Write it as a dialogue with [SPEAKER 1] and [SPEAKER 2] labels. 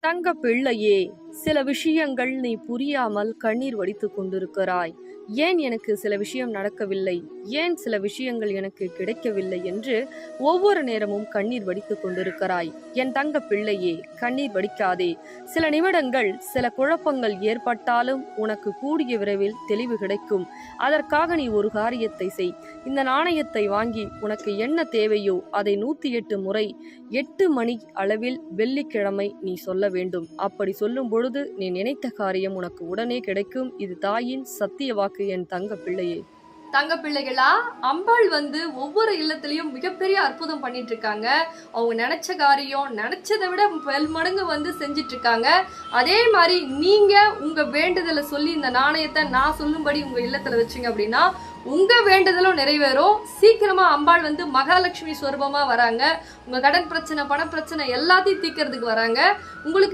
[SPEAKER 1] தங்க பிள்ளையே, சில விஷயங்கள் நீ புரியாமல் கண்ணீர் வடித்துக் கொண்டிருக்கிறாய். ஏன் எனக்கு சில விஷயம் நடக்கவில்லை, ஏன் சில விஷயங்கள் எனக்கு கிடைக்கவில்லை என்று ஒவ்வொரு நேரமும் கண்ணீர் வடித்துக் கொண்டிருக்கிறாய். என் தங்க பிள்ளையே, கண்ணீர் வடிக்காதே. சில நிமிடங்கள் சில குழப்பங்கள் ஏற்பட்டாலும் உனக்கு கூடிய விரைவில் தெளிவு கிடைக்கும். அதற்காக நீ ஒரு காரியத்தை செய். இந்த நாணயத்தை வாங்கி உனக்கு என்ன தேவையோ அதை 108 முறை 8 மணி அளவில் வெள்ளிக்கிழமை நீ சொல்ல வேண்டும். அப்படி சொல்லும் பொழுது நீ நினைத்த காரியம் உனக்கு உடனே கிடைக்கும். இது தாயின் சத்திய வாக்கு என் தங்க பிள்ளையே.
[SPEAKER 2] தங்க பிள்ளைகளா, அம்பாள் ஒவ்வொரு இல்லத்திலையும் மிகப்பெரிய அற்புதம் பண்ணிட்டு இருக்காங்க. அவங்க நினைச்ச காரியம் நினைச்சதை விட மடங்கு செஞ்சிட்டு இருக்காங்க. அதே மாதிரி நீங்க உங்க வேண்டுதலை சொல்லி இந்த நாணயத்தை நான் சொல்லும்படி உங்க இல்லத்துல வச்சீங்க அப்படின்னா உங்க வேண்டுதலும் நிறைவேறும். சீக்கிரமா அம்பாள் மகாலட்சுமி ஸ்வரூபமா வராங்க. உங்க கடன் பிரச்சனை, பண பிரச்சனை எல்லாத்தையும் தீர்க்கறதுக்கு வராங்க. உங்களுக்கு